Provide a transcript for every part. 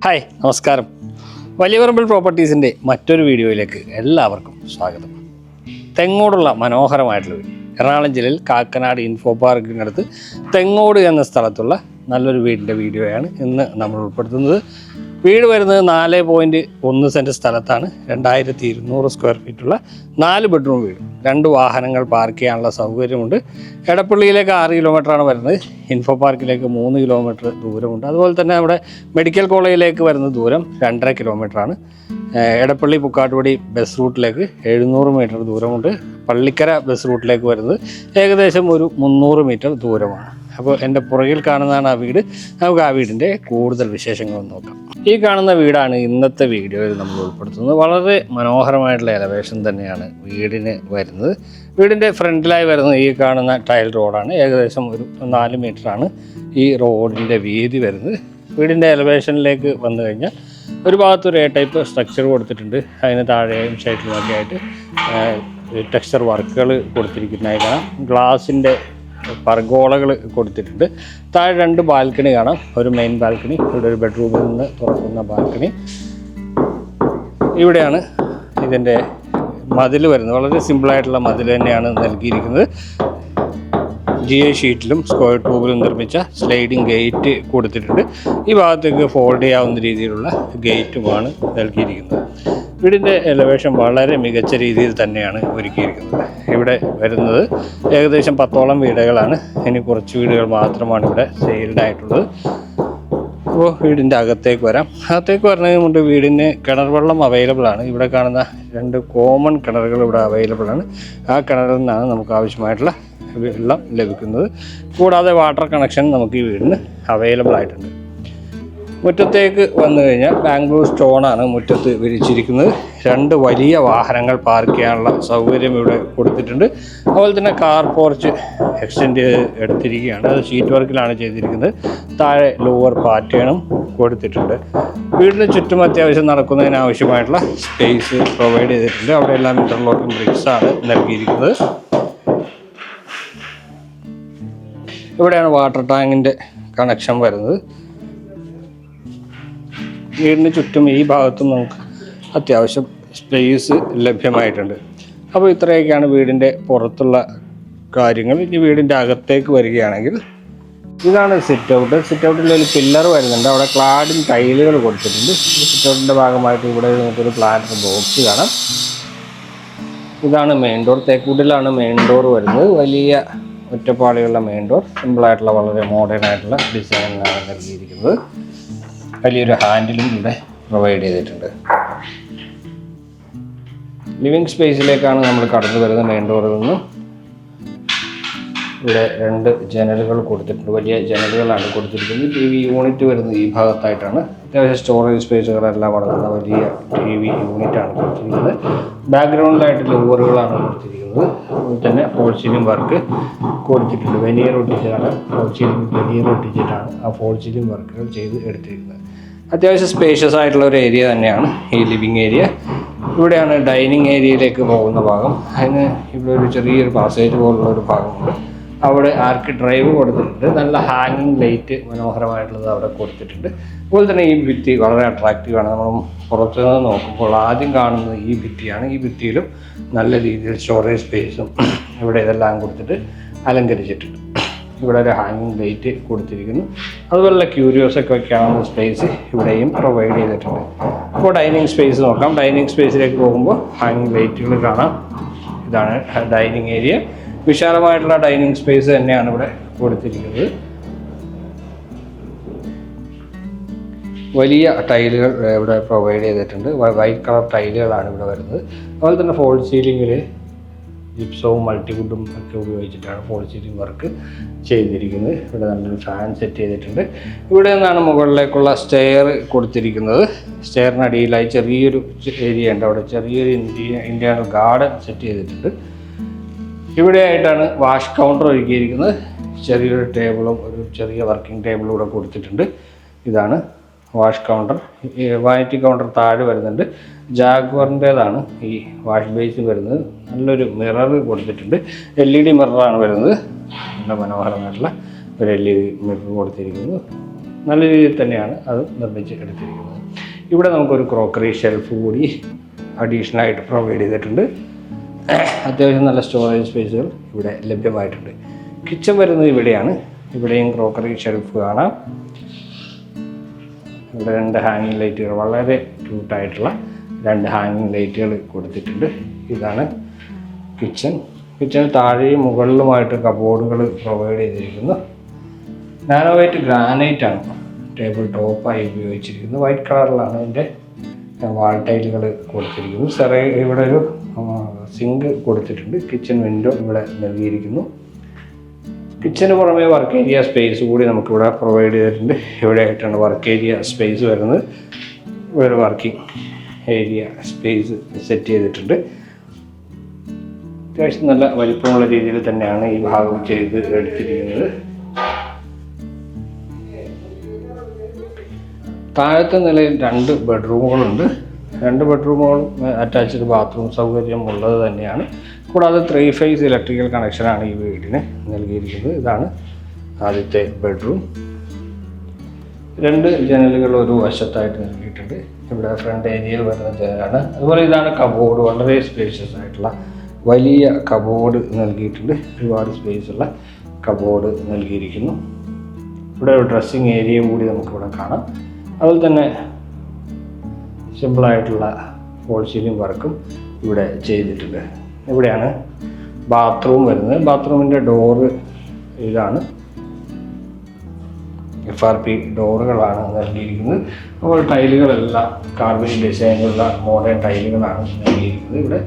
Hi നമസ്കാരം. വലിയ പറമ്പിൽ പ്രോപ്പർട്ടീസിൻ്റെ മറ്റൊരു വീഡിയോയിലേക്ക് എല്ലാവർക്കും സ്വാഗതം. തെങ്ങോടുള്ള മനോഹരമായിട്ടുള്ള വീട് എറണാകുളം ജില്ലയിൽ കാക്കനാട് ഇൻഫോ പാർക്കിനടുത്ത് തെങ്ങോട് എന്ന സ്ഥലത്തുള്ള നല്ലൊരു വീടിൻ്റെ വീഡിയോയാണ് ഇന്ന് നമ്മൾ ഉൾപ്പെടുത്തുന്നത്. വീട് വരുന്നത് 4.1 സെൻറ്റ് സ്ഥലത്താണ്. 2200 സ്ക്വയർ ഫീറ്റുള്ള 4 ബെഡ്റൂം വീട്. 2 വാഹനങ്ങൾ പാർക്ക് ചെയ്യാനുള്ള സൗകര്യമുണ്ട്. എടപ്പള്ളിയിലേക്ക് 6 കിലോമീറ്ററാണ് വരുന്നത്. ഇൻഫോ പാർക്കിലേക്ക് 3 കിലോമീറ്റർ ദൂരമുണ്ട്. അതുപോലെ തന്നെ നമ്മുടെ മെഡിക്കൽ കോളേജിലേക്ക് വരുന്ന ദൂരം 2.5 കിലോമീറ്ററാണ്. എടപ്പള്ളി പുക്കാട്ടുപടി ബസ് റൂട്ടിലേക്ക് 700 മീറ്റർ ദൂരമുണ്ട്. പള്ളിക്കര ബസ് റൂട്ടിലേക്ക് വരുന്നത് ഏകദേശം ഒരു 300 മീറ്റർ ദൂരമാണ്. അപ്പോൾ എൻ്റെ പുറകിൽ കാണുന്നതാണ് ആ വീട്. നമുക്ക് ആ വീടിൻ്റെ കൂടുതൽ വിശേഷങ്ങൾ നോക്കാം. ഈ കാണുന്ന വീടാണ് ഇന്നത്തെ വീഡിയോയിൽ നമ്മൾ ഉൾപ്പെടുത്തുന്നത്. വളരെ മനോഹരമായിട്ടുള്ള എലവേഷൻ തന്നെയാണ് വീടിന് വരുന്നത്. വീടിൻ്റെ ഫ്രണ്ടിലായി വരുന്നത് ഈ കാണുന്ന ടൈൽ റോഡാണ്. ഏകദേശം ഒരു 4 മീറ്ററാണ് ഈ റോഡിൻ്റെ വീതി വരുന്നത്. വീടിൻ്റെ എലവേഷനിലേക്ക് വന്നു കഴിഞ്ഞാൽ ഒരു ഭാഗത്തൊരു എ ടൈപ്പ് സ്ട്രക്ചർ കൊടുത്തിട്ടുണ്ട്. അതിന് താഴെയും സൈഡിലുമൊക്കെ ആയിട്ട് ടെക്സ്ചർ വർക്കുകൾ കൊടുത്തിരിക്കുന്നതായി കാണാം. ഗ്ലാസിൻ്റെ പർഗോളകൾ കൊടുത്തിട്ടുണ്ട്. താഴെ 2 ബാൽക്കണി കാണാം. ഒരു മെയിൻ ബാൽക്കണി, ഇവിടെ ഒരു ബെഡ്റൂമിൽ നിന്ന് തുറക്കുന്ന ബാൽക്കണി. ഇവിടെയാണ് ഇതിൻ്റെ മതിൽ വരുന്നത്. വളരെ സിമ്പിളായിട്ടുള്ള മതിൽ തന്നെയാണ് നൽകിയിരിക്കുന്നത്. GI ഷീറ്റിലും സ്ക്വയർ ട്യൂബിലും നിർമ്മിച്ച സ്ലൈഡിങ് ഗേറ്റ് കൊടുത്തിട്ടുണ്ട്. ഈ ഭാഗത്തേക്ക് ഫോൾഡ് ചെയ്യാവുന്ന രീതിയിലുള്ള ഗേറ്റുമാണ് നൽകിയിരിക്കുന്നത്. വീടിൻ്റെ എലവേഷൻ വളരെ മികച്ച രീതിയിൽ തന്നെയാണ് ഒരുക്കിയിരിക്കുന്നത്. ഇവിടെ വരുന്നത് ഏകദേശം 10ഓളം വീടുകളാണ്. ഇനി കുറച്ച് വീടുകൾ മാത്രമാണ് ഇവിടെ സെയിൽഡ് ആയിട്ടുള്ളത്. അപ്പോൾ വീടിൻ്റെ അകത്തേക്ക് വരാം. അകത്തേക്ക് വരുന്നതിന് മുമ്പ് വീടിന് കിണർ വെള്ളം അവൈലബിൾ ആണ്. ഇവിടെ കാണുന്ന 2 കോമൺ കിണറുകൾ ഇവിടെ അവൈലബിൾ ആണ്. ആ കിണറിൽ നിന്നാണ് നമുക്ക് ആവശ്യമായിട്ടുള്ള വെള്ളം ലഭിക്കുന്നത്. കൂടാതെ വാട്ടർ കണക്ഷൻ നമുക്ക് ഈ വീടിന് അവൈലബിൾ ആയിട്ടുണ്ട്. മുറ്റത്തേക്ക് വന്നു കഴിഞ്ഞാൽ ബാംഗ്ലൂർ സ്റ്റോണാണ് മുറ്റത്ത് വിരിച്ചിരിക്കുന്നത്. 2 വലിയ വാഹനങ്ങൾ പാർക്ക് ചെയ്യാനുള്ള സൗകര്യം ഇവിടെ കൊടുത്തിട്ടുണ്ട്. അതുപോലെ തന്നെ കാർ പോർച്ച് എക്സ്റ്റെൻഡ് ചെയ്ത് എടുത്തിരിക്കുകയാണ്. അത് ഷീറ്റ് വർക്കിലാണ് ചെയ്തിരിക്കുന്നത്. താഴെ ലോവർ പാറ്റേണും കൊടുത്തിട്ടുണ്ട്. വീടിന് ചുറ്റും അത്യാവശ്യം നടക്കുന്നതിന് ആവശ്യമായിട്ടുള്ള സ്പേസ് പ്രൊവൈഡ് ചെയ്തിട്ടുണ്ട്. അവിടെ എല്ലാം ഇന്റർലോക്കിംഗ് ബ്രിക്സാണ് നൽകിയിരിക്കുന്നത്. ഇവിടെയാണ് വാട്ടർ ടാങ്കിൻ്റെ കണക്ഷൻ വരുന്നത്. വീടിന് ചുറ്റും ഈ ഭാഗത്തും നമുക്ക് അത്യാവശ്യം സ്പേസ് ലഭ്യമായിട്ടുണ്ട്. അപ്പോൾ ഇത്രയൊക്കെയാണ് വീടിൻ്റെ പുറത്തുള്ള കാര്യങ്ങൾ. ഇനി വീടിൻ്റെ അകത്തേക്ക് വരികയാണെങ്കിൽ ഇതാണ് സിറ്റ് ഔട്ട്. സിറ്റ് ഔട്ടിൽ ഒരു പില്ലർ വരുന്നുണ്ട്. അവിടെ ക്ലാഡിങ് ടൈലുകൾ കൊടുത്തിട്ടുണ്ട്. സിറ്റ് ഔട്ടിൻ്റെ ഭാഗമായിട്ട് ഇവിടെ നമുക്കൊരു പ്ലാന്റ് ബോക്സ് കാണാം. ഇതാണ് മെയിൻ ഡോർ. തേക്കൂട്ടിലാണ് മെയിൻ ഡോർ വരുന്നത്. വലിയ ഒറ്റപ്പാളിയുള്ള മെയിൻ ഡോർ. സിമ്പിളായിട്ടുള്ള വളരെ മോഡേൺ ആയിട്ടുള്ള ഡിസൈനിലാണ് നൽകിയിരിക്കുന്നത്. വലിയൊരു ഹാൻഡിലും ഇവിടെ പ്രൊവൈഡ് ചെയ്തിട്ടുണ്ട്. ലിവിങ് സ്പേസിലേക്കാണ് നമ്മൾ കടന്നു വരുന്നത്. മെയിൻ ഡോറിൽ നിന്ന് ഇവിടെ 2 ജനലുകൾ കൊടുത്തിട്ടുണ്ട്. വലിയ ജനലുകളാണ് കൊടുത്തിരിക്കുന്നത്. TV യൂണിറ്റ് വരുന്നത് ഈ ഭാഗത്തായിട്ടാണ്. അത്യാവശ്യം സ്റ്റോറേജ് സ്പേസുകളെല്ലാം അടങ്ങുന്ന വലിയ TV യൂണിറ്റാണ് കൊടുത്തിരിക്കുന്നത്. ബാക്ക്ഗ്രൗണ്ടിലായിട്ട് ലോവറുകളാണ് കൊടുത്തിരിക്കുന്നത്. അതുപോലെ തന്നെ ഫോൾ സീലിംഗ് വർക്ക് കൊടുത്തിട്ടുണ്ട്. വെനിയർ ഒട്ടിച്ചിട്ടാണ് ആ ഫോൾ സീലിംഗ് വർക്കുകൾ ചെയ്ത് എടുത്തിരിക്കുന്നത്. അത്യാവശ്യം സ്പേഷ്യസ് ആയിട്ടുള്ള ഒരു ഏരിയ തന്നെയാണ് ഈ ലിവിങ് ഏരിയ. ഇവിടെയാണ് ഡൈനിങ് ഏരിയയിലേക്ക് പോകുന്ന ഭാഗം. അതിന് ഇവിടെ ഒരു ചെറിയൊരു പാസേജ് പോലുള്ള ഒരു ഭാഗമുണ്ട്. അവിടെ ആർക്ക് ഡ്രൈവ് കൊടുത്തിട്ടുണ്ട്. നല്ല ഹാങ്ങിങ് ലൈറ്റ് മനോഹരമായിട്ടുള്ളത് അവിടെ കൊടുത്തിട്ടുണ്ട്. അതുപോലെ തന്നെ ഈ ഭിത്തി വളരെ അട്രാക്റ്റീവാണ്. നമ്മൾ പുറത്തു നിന്ന് നോക്കുമ്പോൾ ആദ്യം കാണുന്നത് ഈ ഭിത്തിയാണ്. ഈ ഭിത്തിയിലും നല്ല രീതിയിൽ സ്റ്റോറേജ് സ്പേസും ഇവിടെ ഇതെല്ലാം കൊടുത്തിട്ട് അലങ്കരിച്ചിട്ടുണ്ട്. ഇവിടെ ഒരു ഹാങ്ങിങ് ലൈറ്റ് കൊടുത്തിരിക്കുന്നു. അതുപോലെ ക്യൂരിയോസൊക്കെ വയ്ക്കാവുന്ന സ്പേസ് ഇവിടെയും പ്രൊവൈഡ് ചെയ്തിട്ടുണ്ട്. അപ്പോൾ ഡൈനിങ് സ്പേസ് നോക്കാം. ഡൈനിങ് സ്പേസിലേക്ക് പോകുമ്പോൾ ഹാങ്ങിങ് ലൈറ്റുകൾ കാണാം. ഇതാണ് ഡൈനിങ് ഏരിയ. വിശാലമായിട്ടുള്ള ഡൈനിങ് സ്പേസ് തന്നെയാണ് ഇവിടെ കൊടുത്തിരിക്കുന്നത്. വലിയ ടൈലുകൾ ഇവിടെ പ്രൊവൈഡ് ചെയ്തിട്ടുണ്ട്. വൈറ്റ് കളർ ടൈലുകളാണ് ഇവിടെ വരുന്നത്. അതുപോലെ തന്നെ ഫോൾ സീലിങ്ങിൽ ജിപ്സവും മൾട്ടിവുഡും ഒക്കെ ഉപയോഗിച്ചിട്ടാണ് ഫോൾ സീലിംഗ് വർക്ക് ചെയ്തിരിക്കുന്നത്. ഇവിടെ നല്ലൊരു ഫാൻ സെറ്റ് ചെയ്തിട്ടുണ്ട്. ഇവിടെ നിന്നാണ് മുകളിലേക്കുള്ള സ്റ്റെയർ കൊടുത്തിരിക്കുന്നത്. സ്റ്റെയറിനടിയിലായി ചെറിയൊരു ഏരിയ ഉണ്ട്. അവിടെ ചെറിയൊരു ഇന്ത്യൻ ഗാർഡൻ സെറ്റ് ചെയ്തിട്ടുണ്ട്. ഇവിടെയായിട്ടാണ് വാഷ് കൗണ്ടർ ഒരുക്കിയിരിക്കുന്നത്. ചെറിയൊരു ടേബിളും ഒരു ചെറിയ വർക്കിംഗ് ടേബിളും കൂടെ കൊടുത്തിട്ടുണ്ട്. ഇതാണ് വാഷ് കൗണ്ടർ. വാനിറ്റി കൗണ്ടർ താഴെ വരുന്നുണ്ട്. ജാഗ്വറിൻ്റേതാണ് ഈ വാഷ് ബേസിൻ വരുന്നത്. നല്ലൊരു മിറർ കൊടുത്തിട്ടുണ്ട്. LED മിററാണ് വരുന്നത്. നല്ല മനോഹരമായിട്ടുള്ള ഒരു LED മിറർ കൊടുത്തിരിക്കുന്നു. നല്ല രീതിയിൽ തന്നെയാണ് അത് നിർമ്മിച്ച് എടുത്തിരിക്കുന്നത്. ഇവിടെ നമുക്കൊരു ക്രോക്കറി ഷെൽഫ് കൂടി അഡീഷണൽ ആയിട്ട് പ്രൊവൈഡ് ചെയ്തിട്ടുണ്ട്. അത്യാവശ്യം നല്ല സ്റ്റോറേജ് സ്പേസുകൾ ഇവിടെ ലഭ്യമായിട്ടുണ്ട്. കിച്ചൺ വരുന്നത് ഇവിടെയാണ്. ഇവിടെയും ക്രോക്കറി ഷെൽഫ് കാണാം. ഇവിടെ 2 ഹാങ്ങിങ് ലൈറ്റുകൾ, വളരെ ക്യൂട്ടായിട്ടുള്ള 2 ഹാങ്ങിങ് ലൈറ്റുകൾ കൊടുത്തിട്ടുണ്ട്. ഇതാണ് കിച്ചൺ താഴെയും മുകളിലുമായിട്ട് കബോർഡുകൾ പ്രൊവൈഡ് ചെയ്തിരിക്കുന്നു. നാനോ വൈറ്റ് ഗ്രാനൈറ്റ് ആണ് ടേബിൾ ടോപ്പായി ഉപയോഗിച്ചിരിക്കുന്നത്. വൈറ്റ് കളറിലാണ് ഇതിൻ്റെ വാൾ ടൈലുകൾ കൊടുത്തിരിക്കുന്നത്. ഇവിടെ ഒരു സിങ്ക് കൊടുത്തിട്ടുണ്ട്. കിച്ചൺ വിൻഡോ ഇവിടെ നൽകിയിരിക്കുന്നു. കിച്ചന് പുറമെ വർക്ക് ഏരിയ സ്പേസ് കൂടി നമുക്കിവിടെ പ്രൊവൈഡ് ചെയ്തിട്ടുണ്ട്. ഇവിടെ ആയിട്ടാണ് വർക്ക് ഏരിയ സ്പേസ് വരുന്നത്. ഒരു വർക്കിംഗ് ഏരിയ സ്പേസ് സെറ്റ് ചെയ്തിട്ടുണ്ട്. അത്യാവശ്യം നല്ല വലിപ്പമുള്ള രീതിയിൽ തന്നെയാണ് ഈ ഭാഗം ചെയ്ത് എടുത്തിരിക്കുന്നത്. താഴത്തെ നിലയിൽ 2 ബെഡ്റൂമുകളുണ്ട്. 2 ബെഡ്റൂമുകളും അറ്റാച്ച്ഡ് ബാത്റൂം സൗകര്യം ഉള്ളത് തന്നെയാണ്. കൂടാതെ 3 ഫേസ് ഇലക്ട്രിക്കൽ കണക്ഷനാണ് ഈ വീടിന് നൽകിയിരിക്കുന്നത്. ഇതാണ് ആദ്യത്തെ ബെഡ്റൂം. 2 ജനലുകൾ ഒരു വശത്തായിട്ട് നൽകിയിട്ടുണ്ട്. ഇവിടെ ഫ്രണ്ട് ഏരിയയിൽ വരുന്ന ജനലാണ്. അതുപോലെ ഇതാണ് കബോർഡ്. വളരെ സ്പേഷ്യസ് ആയിട്ടുള്ള വലിയ കബോർഡ് നൽകിയിട്ടുണ്ട്. ഒരുപാട് സ്പേസ് ഉള്ള കബോർഡ് നൽകിയിരിക്കുന്നു. ഇവിടെ ഒരു ഡ്രസ്സിങ് ഏരിയയും കൂടി നമുക്കിവിടെ കാണാം. അതുപോലെ തന്നെ സിമ്പിളായിട്ടുള്ള ഫോൾ സീലിംഗ് വർക്കും ഇവിടെ ചെയ്തിട്ടുണ്ട്. ഇവിടെയാണ് ബാത്റൂം വരുന്നത്. ബാത്റൂമിൻ്റെ ഡോറ് ഇതാണ്. FRP ഡോറുകളാണ് നൽകിയിരിക്കുന്നത്. അപ്പോൾ ടൈലുകളെല്ലാം കാർബൺ ഡിസൈനുള്ള മോഡേൺ ടൈലുകളാണ് നൽകിയിരിക്കുന്നത്. ഇവിടെ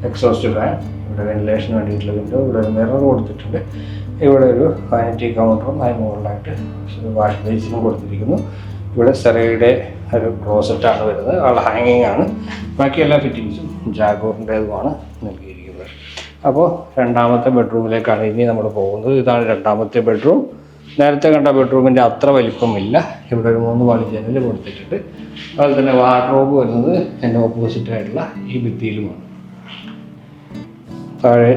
എക്സോസ്റ്റ് ഫാൻ, ഇവിടെ വെന്റിലേഷന് വേണ്ടിയിട്ടുള്ള വിൻഡോ, ഇവിടെ ഒരു മിറർ കൊടുത്തിട്ടുണ്ട്. ഇവിടെ ഒരു വാനിറ്റി കൗണ്ടറും അതിന് മുകളിലായിട്ട് വാഷ് ബേസിനും കൊടുത്തിരിക്കുന്നു. ഇവിടെ സെറയുടെ ഒരു ക്ലോസറ്റാണ് വരുന്നത്. ഹാങ്ങിങ് ആണ്. ബാക്കി എല്ലാ ഫിറ്റിങ്സും ജാഗോറിൻ്റേതുമാണ് നൽകിയിരിക്കുന്നത്. അപ്പോൾ രണ്ടാമത്തെ ബെഡ്റൂമിലേക്കാണ് ഇനി നമ്മൾ പോകുന്നത്. ഇതാണ് രണ്ടാമത്തെ ബെഡ്റൂം. നേരത്തെ കണ്ട ബെഡ്റൂമിൻ്റെ അത്ര വലിപ്പമില്ല. ഇവിടെ ഒരു 3 പാളി ജനൽ കൊടുത്തിട്ടുണ്ട്. അതുപോലെ തന്നെ വാർഡ്രോബ് വരുന്നത് എൻ്റെ ഓപ്പോസിറ്റായിട്ടുള്ള ഈ ഭിത്തിയിലുമാണ്. താഴെ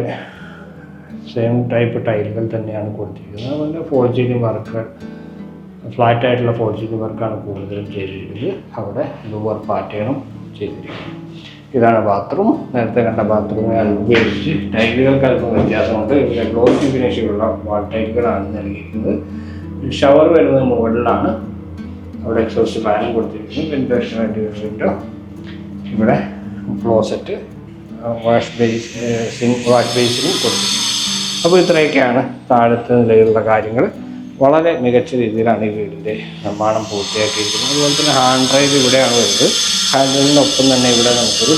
സെയിം ടൈപ്പ് ടൈലുകൾ തന്നെയാണ് കൊടുത്തിരിക്കുന്നത്. അതുപോലെ ഫോൾ സീലിംഗ് വർക്കുകൾ, ഫ്ലാറ്റ് ആയിട്ടുള്ള ഫോൾ സീലിംഗ് വർക്കാണ് കൂടുതലും ചെയ്തിരിക്കുന്നത്. അവിടെ ലൂവർ പാറ്റേണും ചെയ്തിരിക്കുന്നത്. ഇതാണ് ബാത്റൂം. നേരത്തെ കണ്ട ബാത്റൂമിനെ അപേക്ഷിച്ച് ടൈലുകൾക്ക് അല്പം വ്യത്യാസമുണ്ട്. ഇവിടെ ഗ്ലോസി ഫിനിഷിലുള്ള വാൾ ടൈലുകളാണ് നൽകിയിരിക്കുന്നത്. ഷവർ വരുന്നത് മുകളിലാണ്. അവിടെ എക്സോസ്റ്റ് ഫാനും കൊടുത്തിരിക്കുന്നു. വെന്റിലേഷന് വേണ്ടി ഒരു വിൻഡോ. ഇവിടെ ക്ലോസറ്റ്, വാഷ് ബേസിനും കൊടുത്തിരിക്കുന്നത്. അപ്പോൾ ഇത്രയൊക്കെയാണ് താഴത്തെ നിലയിലുള്ള കാര്യങ്ങൾ. വളരെ മികച്ച രീതിയിലാണ് ഈ വീടിൻ്റെ നിർമ്മാണം പൂർത്തിയാക്കിയിരിക്കുന്നത്. അതുപോലെ തന്നെ ഹാൻഡ് ഡ്രൈവ് ഇവിടെയാണ് വരുന്നത്. ഹാൻഡ് ഡ്രൈവിനൊപ്പം തന്നെ ഇവിടെ നമുക്കൊരു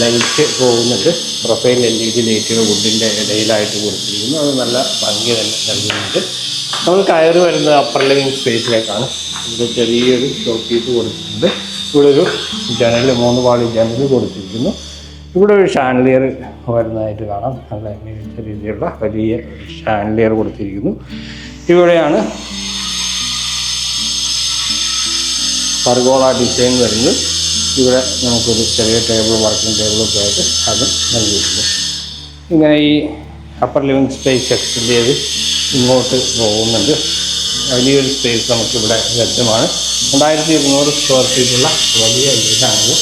ലൈറ്റ് പോകുന്നുണ്ട്. പ്രൊഫൈൽ LED ലൈറ്റുകൾ വുഡിൻ്റെ ഇടയിലായിട്ട് കൊടുത്തിരിക്കുന്നു. അത് നല്ല ഭംഗി തന്നെ നൽകുന്നുണ്ട്. നമ്മൾ കയറി വരുന്നത് അപ്പർ ലിവിംഗ് സ്പേസിലേക്കാണ്. ഇവിടെ ചെറിയൊരു ഷോപ്പ് പീസ് കൊടുത്തിട്ടുണ്ട്. ഇവിടെ ഒരു ജനൽ, 3 പാളി ജനൽ കൊടുത്തിരിക്കുന്നു. ഇവിടെ ഒരു ഷാൻലിയർ വരുന്നതായിട്ട് കാണാം. നല്ല മികച്ച രീതിയിലുള്ള വലിയ ഷാൻലിയർ കൊടുത്തിരിക്കുന്നു. ഇവിടെയാണ് പർഗോള ഡിസൈൻ വരുന്നത്. ഇവിടെ നമുക്കൊരു ചെറിയ ടേബിൾ, വർക്കിംഗ് ടേബിളൊക്കെ ആയിട്ട് അത് നൽകിയിട്ടുണ്ട്. ഇങ്ങനെ ഈ അപ്പർ ലിവിംഗ് സ്പേസ് എക്സ്റ്റെൻഡ് ചെയ്ത് ഇങ്ങോട്ട് പോകുന്നുണ്ട്. വലിയൊരു സ്പേസ് നമുക്കിവിടെ ലഭ്യമാണ്. 2200 സ്ക്വയർ ഫീറ്റുള്ള വലിയ വീടാണിത്.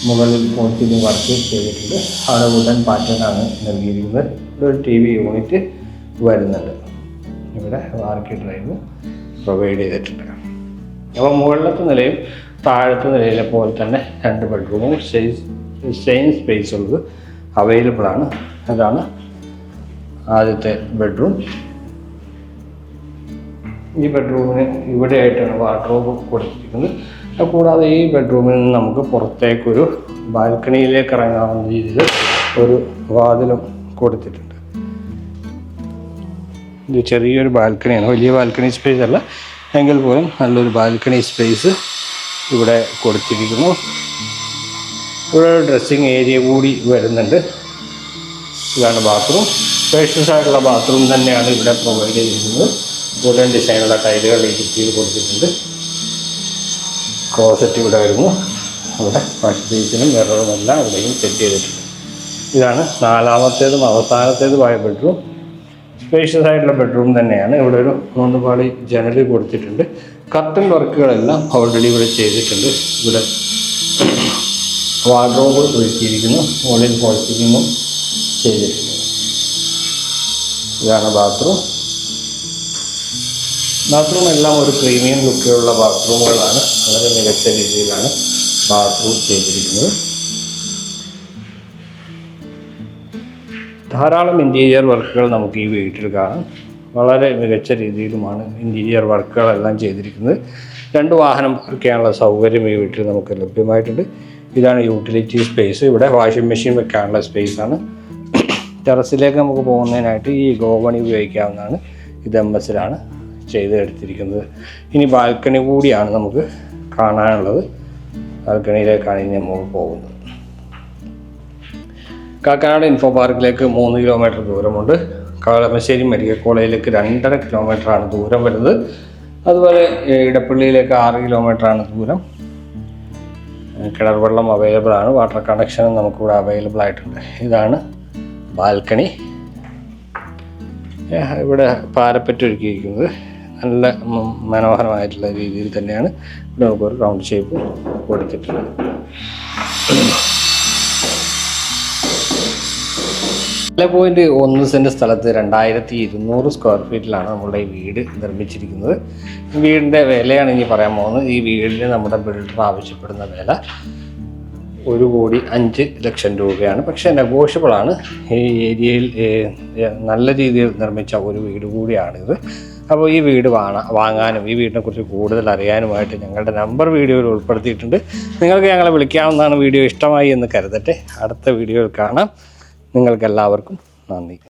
മുകളിൽ പോർച്ചിന് വർക്ക് ചെയ്തിട്ടുണ്ട്. അവിടെ വുഡൻ പാറ്റേണാണ് നൽകിയിരിക്കുന്നത്. ഇവിടെ ഒരു TV യൂണിറ്റ് വരുന്നുണ്ട്. ഇവിടെ വാർക്കി ഡ്രൈവ് പ്രൊവൈഡ് ചെയ്തിട്ടുണ്ട്. അപ്പോൾ മുകളിലത്തെ നിലയും താഴത്തെ നിലയിലെ പോലെ തന്നെ 2 ബെഡ്റൂമും സെയിം സ്പേസ് ഉള്ളത് അവൈലബിൾ ആണ്. അതാണ് ആദ്യത്തെ ബെഡ്റൂം. ഈ ബെഡ്റൂമിന് ഇവിടെയായിട്ടാണ് വാർഡ്രോബ് കൊടുത്തിരിക്കുന്നത്. കൂടാതെ ഈ ബെഡ്റൂമിൽ നിന്ന് നമുക്ക് പുറത്തേക്കൊരു ബാൽക്കണിയിലേക്ക് ഇറങ്ങാവുന്ന രീതിയിൽ ഒരു വാതിലും കൊടുത്തിട്ടുണ്ട്. ഇത് ചെറിയൊരു ബാൽക്കണിയാണ്. വലിയ ബാൽക്കണി സ്പേസ് അല്ല, എങ്കിൽ പോലും നല്ലൊരു ബാൽക്കണി സ്പേസ് ഇവിടെ കൊടുത്തിരിക്കുന്നു. ഇവിടെ ഒരു ഡ്രസ്സിങ് ഏരിയ കൂടി വരുന്നുണ്ട്. ഇതാണ് ബാത്റൂം. സ്പേഷ്യസ് ആയിട്ടുള്ള ബാത്റൂം തന്നെയാണ് ഇവിടെ പ്രൊവൈഡ് ചെയ്തിരിക്കുന്നത്. വുഡൻ ഡിസൈനുള്ള ടൈലുകൾ ഈ ഭിത്തിയിൽ കൊടുത്തിട്ടുണ്ട്. ക്ലോസറ്റ് ഇവിടെ വരുന്നു. അവിടെ വാഷ് ബേസിനും മിററും എല്ലാം ഇവിടെയും സെറ്റ് ചെയ്തിട്ടുണ്ട്. ഇതാണ് 4ാമത്തേതും അവസാനത്തേതുമായ ബെഡ്റൂം. സ്പേഷ്യസ് ആയിട്ടുള്ള ബെഡ്റൂം തന്നെയാണ്. ഇവിടെ ഒരു 3 പാളി ജനൽ കൊടുത്തിട്ടുണ്ട്. കർട്ടൻ വർക്കുകളെല്ലാം ഓൾറെഡി ഇവിടെ ചെയ്തിട്ടുണ്ട്. ഇവിടെ വാർഡ്രോബ് ഒരുക്കിയിരിക്കുന്നു, മുകളിൽ ഫോൾ സീലിംഗും ചെയ്തിട്ടുണ്ട്. ഇതാണ് ബാത്റൂം എല്ലാം ഒരു പ്രീമിയം ലുക്കിലുള്ള ബാത്റൂമുകളാണ്. വളരെ മികച്ച രീതിയിലാണ് ബാത്റൂം ചെയ്തിരിക്കുന്നത്. ധാരാളം ഇൻറ്റീരിയർ വർക്കുകൾ നമുക്ക് ഈ വീട്ടിൽ കാണാം. വളരെ മികച്ച രീതിയിലുമാണ് ഇൻറ്റീരിയർ വർക്കുകളെല്ലാം ചെയ്തിരിക്കുന്നത്. 2 വാഹനം പാർക്ക് ചെയ്യാനുള്ള സൗകര്യം ഈ വീട്ടിൽ നമുക്ക് ലഭ്യമായിട്ടുണ്ട്. ഇതാണ് യൂട്ടിലിറ്റി സ്പേസ്. ഇവിടെ വാഷിംഗ് മെഷീൻ വെക്കാനുള്ള സ്പേസാണ്. ടെറസിലേക്ക് നമുക്ക് പോകുന്നതിനായിട്ട് ഈ ഗോവണി ഉപയോഗിക്കാവുന്നതാണ്. ഇത് MS-ലാണ് ചെയ്തെടുത്തിരിക്കുന്നത്. ഇനി ബാൽക്കണി കൂടിയാണ് നമുക്ക് കാണാനുള്ളത്. ബാൽക്കണിയിലേക്കാണ് ഇനി നമ്മൾ പോകുന്നത്. കാക്കനാട് ഇൻഫോ പാർക്കിലേക്ക് 3 കിലോമീറ്റർ ദൂരമുണ്ട്. കളമശ്ശേരി മെഡിക്കൽ കോളേജിലേക്ക് 2.5 കിലോമീറ്ററാണ് ദൂരം വരുന്നത്. അതുപോലെ ഇടപ്പള്ളിയിലേക്ക് 6 കിലോമീറ്ററാണ് ദൂരം. കിണർ വെള്ളം അവൈലബിൾ ആണ്. വാട്ടർ കണക്ഷനും നമുക്കിവിടെ അവൈലബിൾ ആയിട്ടുണ്ട്. ഇതാണ് ബാൽക്കണി. ഇവിടെ പാരപ്പറ്റ് ഒരുക്കിയിരിക്കുന്നത് നല്ല മനോഹരമായിട്ടുള്ള രീതിയിൽ തന്നെയാണ്. ഇവിടെ നമുക്കൊരു റൗണ്ട് ഷേപ്പ് കൊടുത്തിട്ടുണ്ട്. 1 സെൻറ്റ് സ്ഥലത്ത് 2200 സ്ക്വയർ ഫീറ്റിലാണ് നമ്മളുടെ ഈ വീട് നിർമ്മിച്ചിരിക്കുന്നത്. വീടിൻ്റെ വിലയാണ് ഇനി പറയാൻ പോകുന്നത്. ഈ വീടിന് നമ്മുടെ ബിൽഡർ ആവശ്യപ്പെടുന്ന വില 1,05,00,000 രൂപയാണ്. പക്ഷേ നെഗോഷ്യബിളാണ്. ഈ ഏരിയയിൽ നല്ല രീതിയിൽ നിർമ്മിച്ച ഒരു വീട് കൂടിയാണിത്. അപ്പോൾ ഈ വീട് വാങ്ങാനും ഈ വീടിനെക്കുറിച്ച് കൂടുതൽ അറിയാനുമായിട്ട് ഞങ്ങളുടെ നമ്പർ വീഡിയോയിൽ ഉൾപ്പെടുത്തിയിട്ടുണ്ട്. നിങ്ങൾക്ക് ഞങ്ങളെ വിളിക്കാവുന്നതാണ്. വീഡിയോ ഇഷ്ടമായി എന്ന് കരുതട്ടെ. അടുത്ത വീഡിയോയിൽ കാണാം. നിങ്ങൾക്കെല്ലാവർക്കും നന്ദി.